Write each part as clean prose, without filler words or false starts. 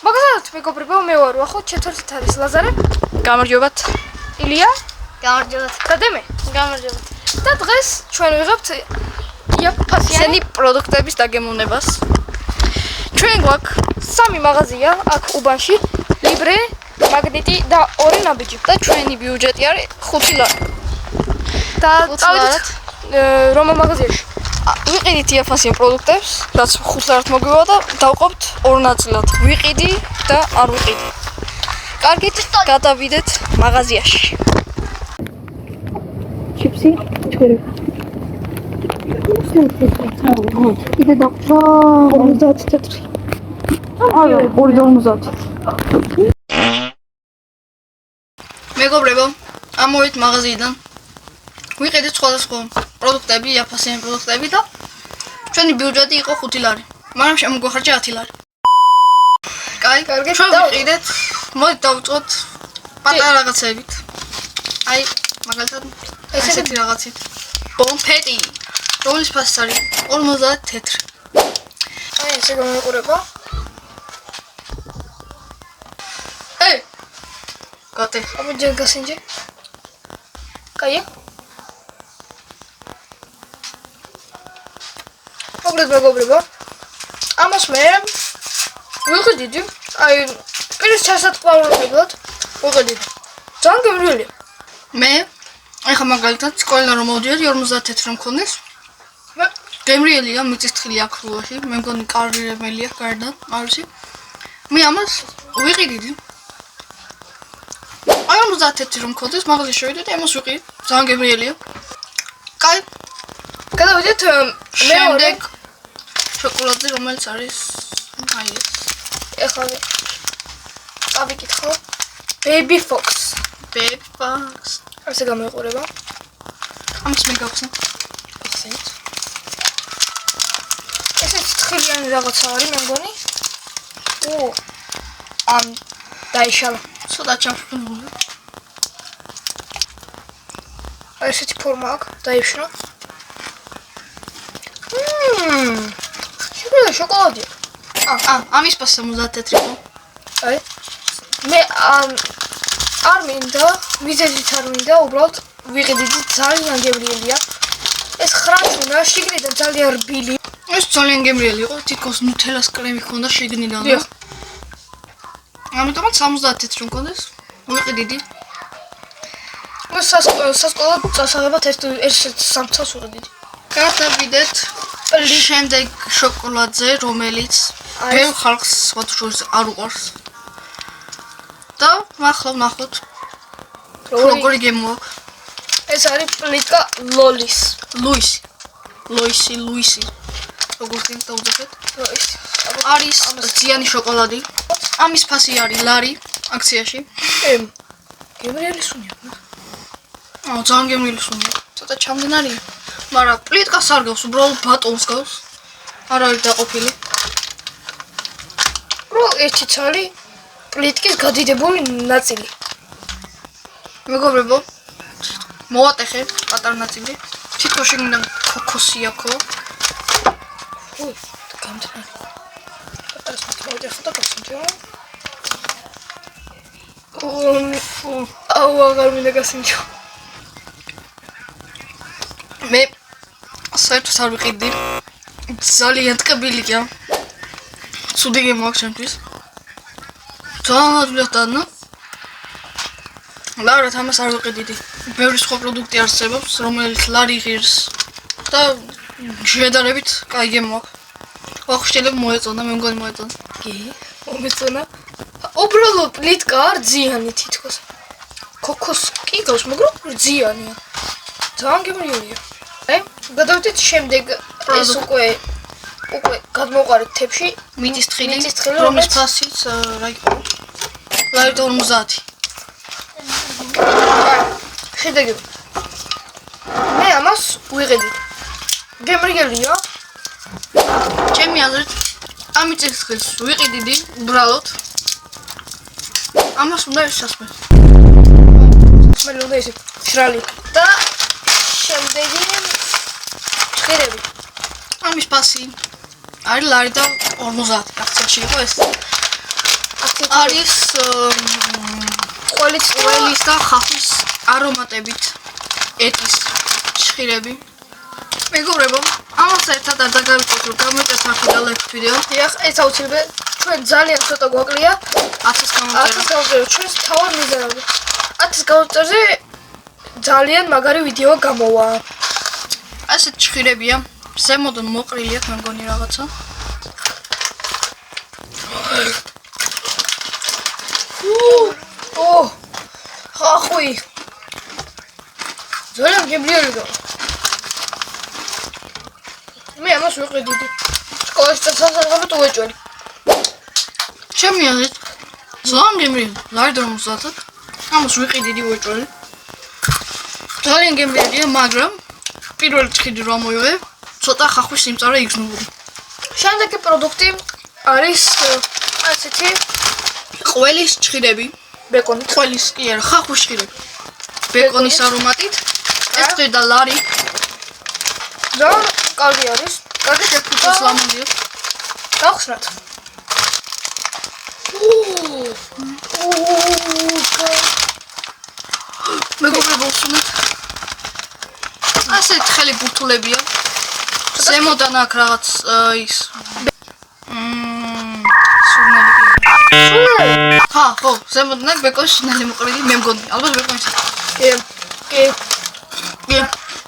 მაგალითად მეგობრებო მე ვარ ახლა ჩეთერთით არის ლაზარე გამარჯობათ ილია გამარჯობათ და დემე გამარჯობათ და დღეს ჩვენ ვიღებთ ისინი პროდუქტების დაგემოვნებას ჩვენ გვაქვს სამი მაღაზია აქ უბანში ლიბრე მაგნიტი და ორი ნაბიჯი და ჩვენი ბიუჯეტი არის 5 ლარი და წავედით რომ მაღაზიაში ვიყიდით იაფასიან პროდუქტებს რაც 5 ლარად მოგვივა და დავყოფთ ორ ნაწილად ვიყიდი და არ ვიყიდი კარგით გადავიდეთ მაღაზიაში ჩიპსი ჩქერი იდე და 50 თეთრი აი 250 მეგობრებო ამოვით მაღაზიიდან ვიყიდით სხვადასხვა პროდუქტები იაფასიანი პროდუქტები და ჩვენი ბიუჯეტი იყო 5 ლარი მაგრამ შემოგვახარჯა 10 ლარი კაი კარგი ჩვენ ვიყიდეთ მოდი დავუწყოთ პატარა რაღაცებით აი მაგალითად ესეთი რაღაცით ბონფეტი რომლის ფასი არის 50 თეთრი აი ესე გამოიყურება ეი გატე აბა ჯერ გასინჯე კაია მეგობრებო ამას მე ვიყიდიდი აი პირის ჩასატყვავილად ვიყიდიდი ძალიან გემრიელია მე ეხა მაგალითად სკოლიდან რომ მოვდიოდი 50 თეთრი მქონდეს გემრიელია მიწისთხილი აქრუაში მე მგონი კარგია გარდან არ ვიცი მე ამას ვიყიდიდი აი 50 თეთრი რომ მქონდეს მაღაზიაში შევიდე და ამას ვიყიდე ძალიან გემრიელია კაი გადავიდეთ შემდეგ შოკოლადზე რომელიც არის აი ეს ეხლა წავიკითხო baby fox ასე გამოიყურება ამას მე გავხსენ ახსენეთ ესე ცხელიანი რაღაცა არის მე მგონი ამ დაიშალა ცოტა ჩამშფრინული ესეთი ფორმა აქვს დაიფშნა შოკოლადია ამის პას 70 თეთრი ხო აი მე არ მინდა მიზეზით არ მინდა უბრალოდ ვიყიდიდი ძალიან გემრიელია ეს ხრანჩუნა შიგნიდან ძალიან რბილი ეს ძალიან გემრიელი იყო თითქოს ნუთელას კრემი ჰქონდა შიგნიდან ამიტომაც 70 თეთრი მქონდეს ვიყიდიდი მე სასკოლო წასაღებად ეს სამცას ვიყიდიდი გადავიდეთ შემდეგ შოკოლადზე რომელიც ბევრ ხალხს სხვადასხვა არ უყვარს და ახლა ვნახოთ როგორი გემოაქვს ეს არის პლიტკა ლუისი როგორ გინდა უძახეთ ლოისი არის ძიანი შოკოლადი ამის ფასი არის ლარი აქციაში გემრიელი სუნია ძალიან გემრიელი სუნია ცოტა ჩამდინარია მაგრამ პლიტკას არ გავს უბრალოდ ბატონს გავს არ არის დაყოფილი ერთი ცალი პლიტკის გადიდებული ნაწილი მეგობრებო მოვატეხე პატარა ნაწილი თითქოს შიგნიდან ქოქოსი აქვს გამთნარი პატარას მოვიდე და გასინჯო აუ აღარ მინდა გასინჯო მე საერთოდ არ ვიყიდი ძალიან ტკბილია ცუდი გემოაქვს ჩემთვის ძალიან ადვილად ლარად ამას არ ვიყიდიდი ბევრი სხვა პროდუქტი არსებობს რომელიც ლარი ღირს და შედარებით კაი გემოაქვს ვახშტილებ მოეწონა მე მგონი მოეწონა კი მომეწონა უბრალოდ პლიტკა არ ძიანი თითქოს ქოქოს კი გავს მაგრამ ძიანია ძალიან გემრიელია გადავიდეთ შემდეგ ეს უკვე გადმოვყარეთ თებში მიწისთხილი რომლის ფასიც რა იყო ლარი 50 შედეგი მე ამას ვიყიდი გემრიელია ჩემი აზრით ამ მიწისთხილს ვიყიდიდი უბრალოდ ამას უნდა ისასმე მე უნდა ისე შრალი და შემდეგი ჭირები ამის ფასი არის ლარი და 50 აქციაში იყო ეს არის ყველის და ხახვის არომატებით ეტის ჭხირები. მეგობრებო, ამას ერთად არ დაგავიწყოთ, რომ გამოვიწერთ ახლა და ლაიქ ვიდეო. დიახ, ეს აუცილებელი. ჩვენ ძალიან ცოტა გვაკლია. 1000-ს გამოვწერთ. 1000 გამოვწერთ. ჩვენს თავად მიზანები. 1000 გამოვწერზე ძალიან მაგარი ვიდეო გამოვა. ასეთ ჭხირებია. ზემოდან მოყრილი აქვს, მე მგონი რაღაცა. ო! ხახვი. ძალიან გემრიელია. მე ამას ვიყიდიდი. სკოლაში წასასწრაფოდ უეჭველი. ჩემი აზრით, ძალიან გემრიელი. ლაიდერ მოსათად. ამას ვიყიდიდი უეჭველი. ძალიან გემრიელია, მაგრამ პირველი ჭხირი რომ მოვიღე, ცოტა ხახვის სიმწარე იგრძნობოდი. შემდეგი პროდუქტი არის ასეთი ყველის ჭხირები. ბეკონი. ყველის კი არა, ხახვის ჭხირები. ბეკონის არომატით. ეს ჭხირი და ლარი. ძალიან კარგი არის. კარგი ფუტოს ლამაზია. გავხსნათ. მეგობრებო, სულით. ასეთ ხელი ბურთულებია. ზემოდან აქ რაღაც ის სუნელი. ხო, ზემოდან აქ ბეკონის სუნელი მოყრილი, მე მგონი, ალბათ ბეკონის. კი.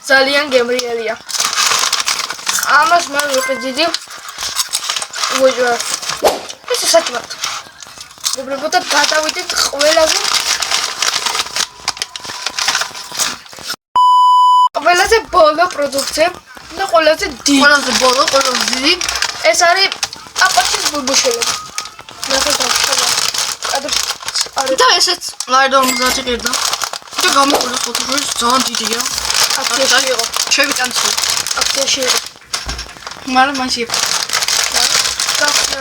ძალიან გემრიელია. ამას მე ვიყიდიდი. უეჭველი. ეს საჭმელად. მეგობრებო, და გადავიდეთ ყველაზე ბოლო პროდუქტზე და ყველაზე დიდი. ყველაზე ბოლო, ყველაზე დიდი. ეს არის აპაჩის ბურბუშელები. ნახეთ აქ. და ესეც ლაიდერ მოსათი ყირდა. და გამიყურეთ ფოტოშოპში, ძალიან დიდია. აქციაში იყო. შევიტანცო. აქციაში იყო. მაგრამ მაინც იყო. გახსნა.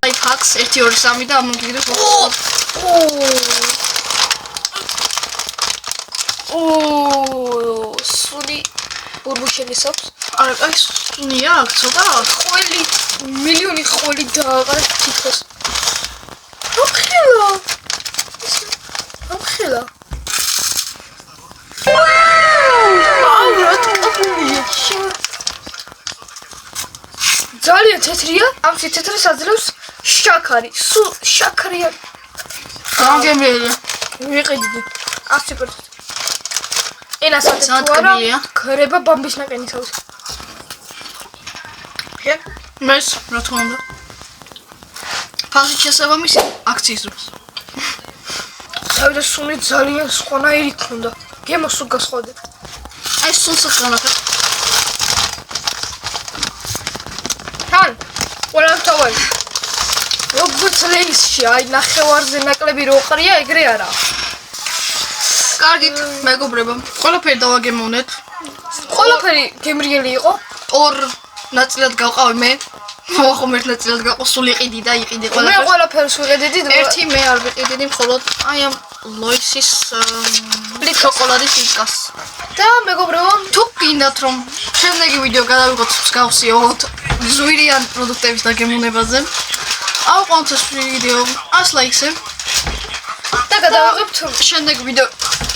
ლაიფჰაკს 1 2 3 და ამოგიგდეთ ხო? სული ბურბუშელის აქვს. არა, აი სუნია აქ ცოტა. ყველი მილიონი ყველი დააყარა თითქოს. აფხილა. ძალიან თეთრია, ამ თეთრს აძლევს შაქარი. სულ შაქარია. გამგემრიელია. ვიყიდიდი 100%. ენასაც ძალიან ქრება ბამბის ნაკენისავს. მეს რა თქმა უნდა. ფასი შესაბამისი აქციის დროს. თავიდან სული ძალიან სხვანაირი ქონდა. გემოს სულ გასხვავდა. აი სულს ახსნათ. თან ყველამ თავი. როგორც ლეისში, აი ნახევარზე ნაკლები რო ყრია, ეგრე არა. კარგით, მეგობრებო, ყველაფერი დავაგემოვნეთ. ყველაფერი გემრიელი იყო. ორ ნაწილად გავყავი მე. მოახომ ერთ ნაწილად გაყო სული ყიდი და იყიდი მე ყველაფერს. ყველაფერს ვიყიდიდი. ერთი მე არ ვიყიდი, მხოლოდ აი ამ ლოისის შოკოლადის ისკას. და მეგობრებო, თუ გინდათ რომ შემდეგი ვიდეო გადავიღოთ მსგავსიოთ ზვირიან პროდუქტების დაგემოვნებაზე, ავყავთ ეს ვიდეო 100 ლაიქზე და გადავიღებთ შემდეგი ვიდეო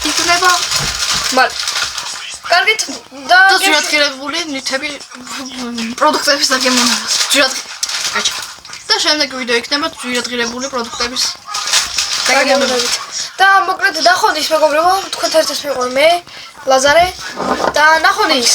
იქნება მალე. კარგით და ძვირადღირებული ნივთები პროდუქტების დაგემოვნებაზე. გაჩა. და შემდეგი ვიდეო იქნება ძვირადღირებული პროდუქტების დაგემოვნებაზე. და მოკლედ ნახონის მეგობრებო, თქვენ ერთად მიყვარ მე ლაზარე და ნახონის